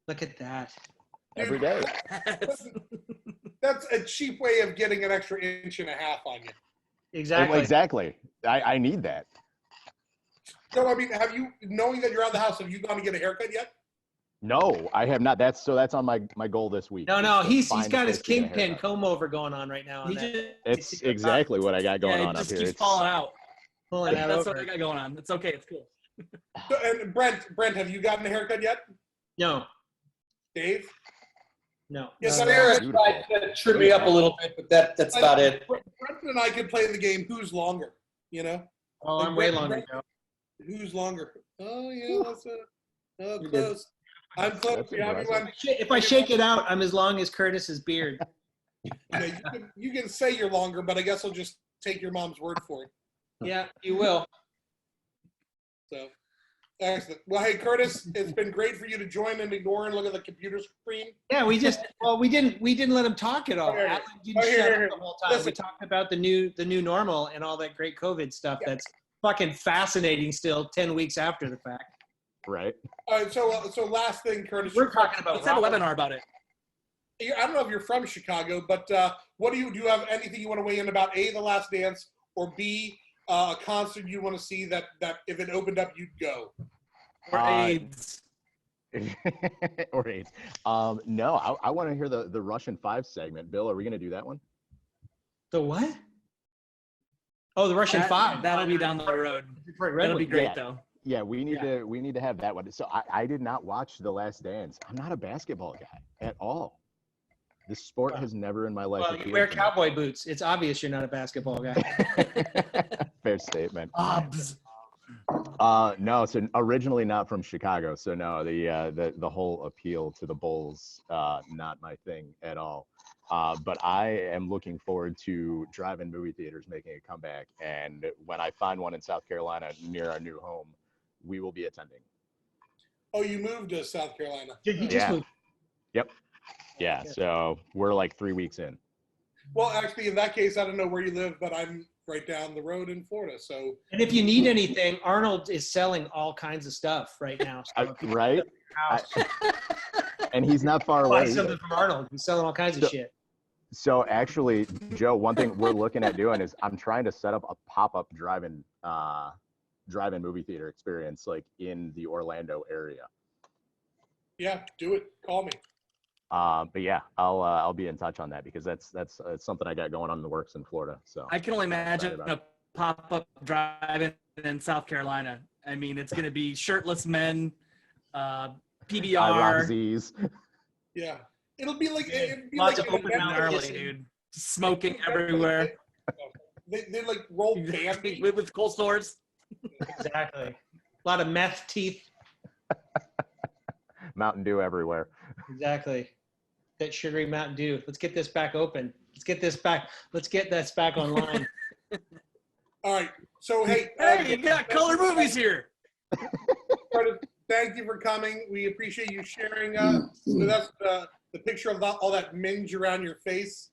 Look at that. Every day. That's a cheap way of getting an extra inch and a half on you. Exactly. Exactly. I need that. So, I mean, knowing that you're out of the house, have you gone to get a haircut yet? No, I have not. That's on my goal this week. No, is to he's find a got place his to get a kingpin haircut. comb over going on right now. On He that. just, It's exactly what I got going on it up just here. keeps It's falling out. Pulling that That's over. what I got going on. It's okay. It's cool. So, and Brent, have you gotten a haircut yet? No, Dave? no. Yes, Sarah Beautiful. tried to trim me up a little bit, but that's about it. Brent and I could play the game Who's Longer, you know? Oh, I'm way longer now. Who's longer? Oh, yeah, that's You did. close. I'm close. That's Yeah, impressive. everyone. If I shake it out, I'm as long as Curtis's beard. Yeah, you can say you're longer, but I guess I'll just take your mom's word for it. Yeah, you will. So, excellent. Well, hey, Curtis, it's been great for you to join and ignore and look at the computer screen. Yeah, we didn't let him talk at all. Here, Alan didn't here, shut here, up here. the whole time. Listen. We talked about the new normal and all that great COVID stuff. Yeah. That's fucking fascinating. Still, 10 weeks after the fact. Right. All right, so last thing, Curtis. We're talking about. Let's have a webinar about it. I don't know if you're from Chicago, but what do you have anything you want to weigh in about A, The Last Dance, or B, a concert you want to see that if it opened up, you'd go? Or AIDS. Or AIDS. No, I want to hear the Russian 5 segment. Bill, are we going to do that one? The what? Oh, the Russian Five. That'll be down the road. That'll be great though. Yeah, we need to have that one. So I did not watch The Last Dance. I'm not a basketball guy at all. This sport has never in my life. Well, you wear cowboy boots. It's obvious you're not a basketball guy. Fair statement. Obs. No, so originally not from Chicago. So no, the whole appeal to the Bulls, not my thing at all. But I am looking forward to drive-in movie theaters making a comeback. And when I find one in South Carolina near our new home, we will be attending. Oh, you moved to South Carolina. He just moved. Yep. Yeah. So we're like 3 weeks in. Well, actually, in that case, I don't know where you live, but I'm right down the road in Florida. So, And if you need anything, Arnold is selling all kinds of stuff right now. So Right. And he's not far buy away. something Either. from Arnold. He's selling all kinds of shit. So actually, Joe, one thing we're looking at doing is I'm trying to set up a pop-up drive-in movie theater experience like in the Orlando area. yeah, do it. Call me. But yeah, I'll be in touch on that because that's something I got going on in the works in Florida. So I can only imagine a pop-up drive-in in South Carolina. I mean, it's going to be shirtless men, PBR. Z's. Yeah, it'll be like Lots of an open event mouth where Gnarly, dude. Smoking everywhere. They like roll Bambi. with cold stores. Exactly. A lot of meth teeth. Mountain Dew everywhere. Exactly. That sugary Mountain Dew. Let's get this back open. Let's get this back. Let's get this back online. All right. So hey, Hey, you got color movies here. Curtis, thank you for coming. We appreciate you sharing with us the picture of all that minge around your face.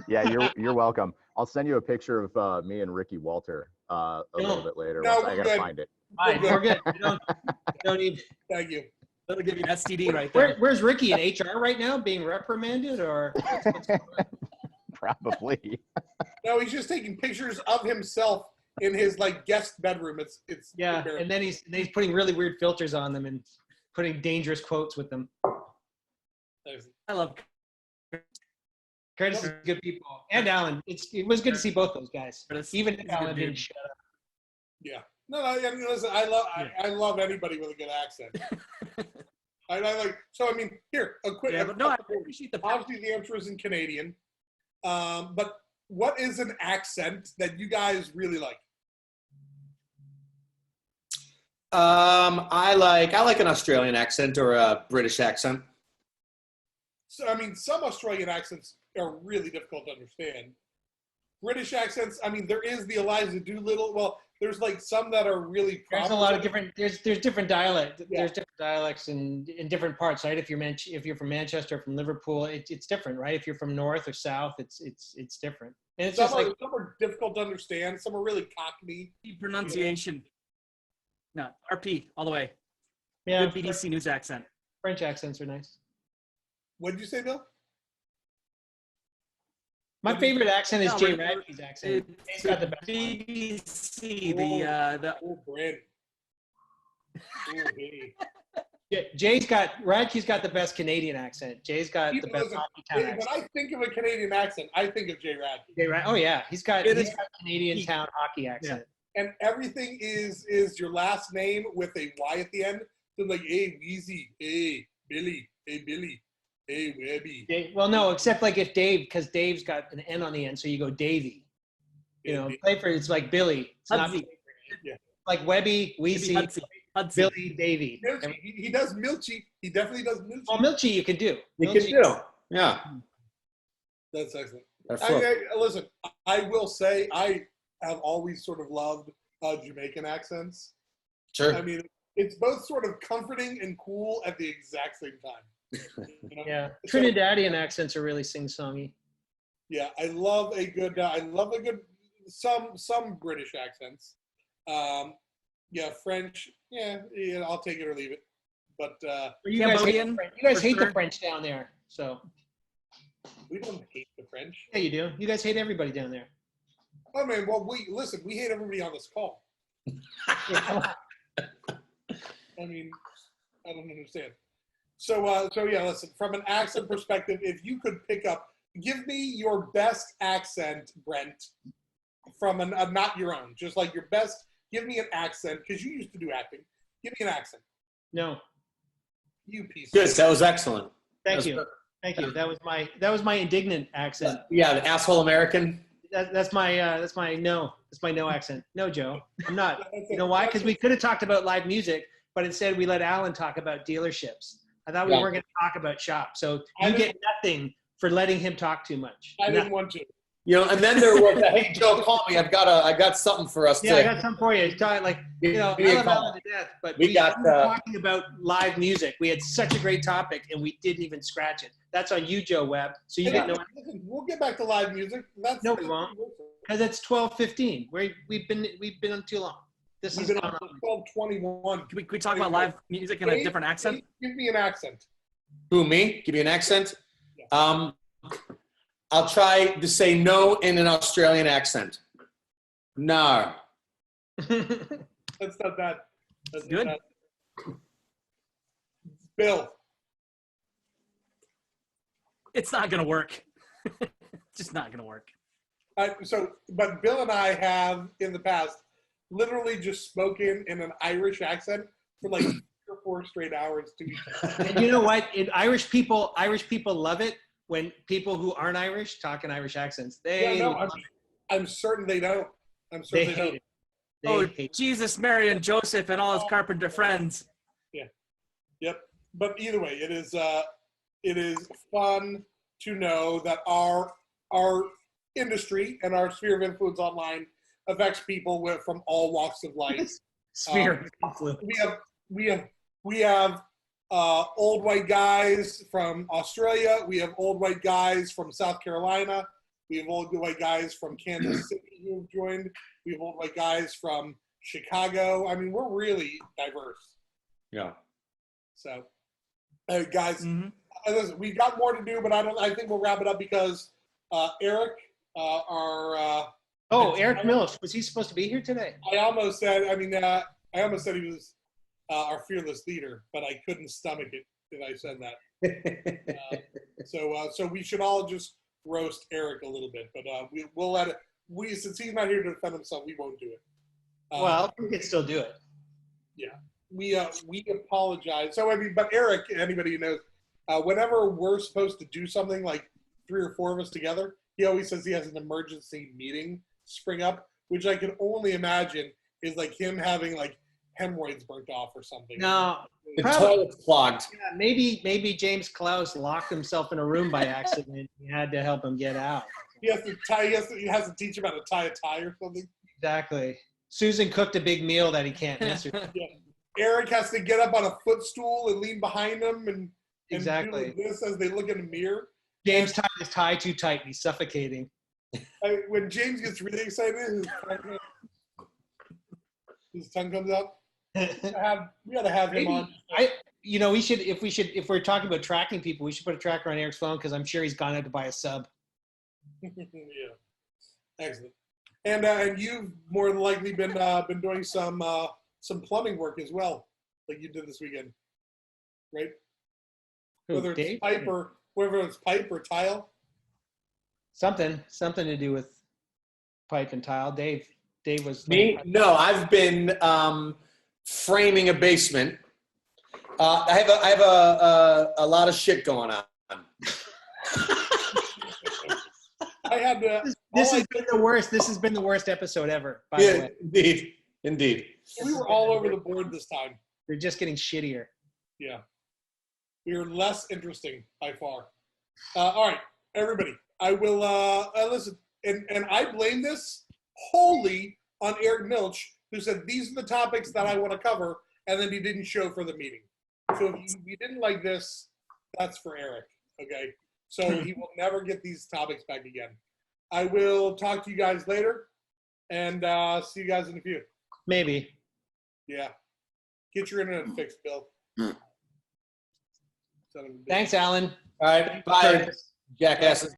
Yeah, you're welcome. I'll send you a picture of me and Ricky Walter a little bit later. No, I gotta find it. Fine, we're good. We don't need. Thank you. That'll give you an STD right there. Where's Ricky in HR right now, being reprimanded, or? What's going on? Probably. No, he's just taking pictures of himself in his like guest bedroom. It's Yeah, embarrassing. and then he's putting really weird filters on them and putting dangerous quotes with them. I love. Curtis is good people, and Alan. It was good to see both those guys. Curtis, Even he's if a good Alan dude. didn't shut up. Yeah. No, I mean, listen, I love anybody with a good accent. I like. So I mean, here a quick. Yeah, but no, I appreciate the. Obviously, the answer is in Canadian. But what is an accent that you guys really like? I like an Australian accent or a British accent. So I mean, some Australian accents are really difficult to understand. British accents, I mean, there is the Eliza Doolittle. Well, there's like some that are really. There's a lot of different. There's different dialect. Yeah. There's different dialects in different parts, right? If you're from Manchester, from Liverpool, it's different, right? If you're from north or south, it's different. And it's Some just like are difficult to understand. Some are really Cockney. Pronunciation. No, RP all the way. Yeah, Good BDC news accent. French accents are nice. What did you say, Bill? My favorite accent is No, Jay but- Radke's accent. He's It's got the the best one. BBC. The Oh, Brent. Oh, hey. Radke's got the best Canadian accent. Jay's got the best Listen, hockey town when accent. I think of a Canadian accent, I think of Jay Radke. Oh yeah, he's got It is- Canadian town hockey accent. And everything is your last name with a Y at the end. So like, hey, Wheezy, hey, Billy, hey, Webby. Well, no, except like if Dave, because Dave's got an N on the end, so you go Davey. You know, Playford, it's like Billy. It's not Hudson. Yeah. like Webby, Maybe Weesey, Hudson. Billy, Davey. Milchi. He does Milchi. He definitely does Milchi. Well, Milchi you can do. You Milchi. can do. Yeah. That's excellent. That's Listen, I will say I have always sort of loved Jamaican accents. Sure. I mean, it's both sort of comforting and cool at the exact same time. You know? Yeah, So- Trinidadian accents are really sing-songy. Yeah, I love a good. Some British accents. Yeah, French. Yeah, I'll take it or leave it. But You guys hate, Cambodian, you guys for hate sure. the French down there, so we don't hate the French. yeah, you do. You guys hate everybody down there. Oh man, well we hate everybody on this call. I mean, I don't understand. So yeah, listen. From an accent perspective, if you could give me your best accent, Brent, from a not your own, just like your best. Give me an accent because you used to do acting. Give me an accent. No, You piece. Good. Of That was excellent. thank That you, was thank you. That was my indignant accent. Yeah, the asshole American. That's my no accent. No, Joe, I'm not. That's You know why? Because we could have talked about live music, but instead we let Alan talk about dealerships. I thought we Yeah. weren't going to talk about shop, so I you didn't- get nothing for letting him talk too much. I didn't want to. You know, and then there was a, hey Joe, call me. I got something for us Yeah, I to. got something for you. It's talking like, you know, Give me I a love call. Alan to death, but We we got, were talking about live music. We had such a great topic, and we didn't even scratch it. That's on you, Joe Webb. So you Hey, get no, listen, we'll get back to live music. That's No, we won't. because it's 12:15. We've been on too long. This We've is been on for 12:21. Can we talk about live music in a different accent? Give me an accent. Who, me? Give you an accent? Yeah. I'll try to say no in an Australian accent. No. That's not bad. That's not Good. bad. Bill. It's not gonna work. Just not gonna work. But Bill and I have in the past literally just spoken in an Irish accent for like 3 or 4 straight hours to each other. And you know what? Irish people love it when people who aren't Irish talk in Irish accents. They Yeah, no, love I'm certain they don't. I'm it. certain They they hate don't. it. They Oh, hate it. Jesus, Mary, and Joseph, and all his carpenter friends. Yep. But either way, it is fun to know that our industry and our sphere of influence online affects people from all walks of life. Sphere of influence. We have old white guys from Australia. We have old white guys from South Carolina. We have old white guys from Kansas City who have joined. We have old white guys from Chicago. I mean, we're really diverse. Yeah. So, guys, Mhm. listen, we've got more to do, but I think we'll wrap it up because Eric, Eric Mills, was he supposed to be here today? I almost said he was our fearless leader, but I couldn't stomach it if I said that. So we should all just roast Eric a little bit, but we'll let it. Since he's not here to defend himself, we won't do it. Well, we can still do it. We apologize. So but Eric, anybody who knows, whenever we're supposed to do something like 3 or 4 of us together, he always says he has an emergency meeting spring up, which I can only imagine is like him having like hemorrhoids burnt off or something. No, The Probably. toilet's clogged. yeah, maybe James Klaus locked himself in a room by accident. You had to help him get out. He has to teach him how to tie a tie or something. Exactly. Susan cooked a big meal that he can't miss. Eric has to get up on a footstool and lean behind him and Exactly. do this as they look in a mirror. James tied his tie too tight and he's suffocating. When James gets really excited, his tongue comes out. We gotta have him Maybe on. if we're talking about tracking people, we should put a tracker on Eric's phone because I'm sure he's gone out to buy a sub. Yeah, excellent. And you've more than likely been doing some plumbing work as well, like you did this weekend, right? Whether it's pipe or tile. Something to do with pipe and tile. Dave was Me? No, I've been framing a basement. I have a lot of shit going on. I had to. This has been the worst. This has been the worst episode ever. By the way, Indeed. We were all over the board this time. we're just getting shittier. Yeah, we were less interesting by far. All right, everybody. I will listen, and I blame this wholly on Eric Milch, who said these are the topics that I want to cover, and then he didn't show for the meeting. So if you didn't like this, that's for Eric. Okay, so he will never get these topics back again. I will talk to you guys later, and see you guys in a few. Maybe. Yeah, get your internet fixed, Bill. Son of a bitch. Thanks, Alan. All right. Bye, jackasses.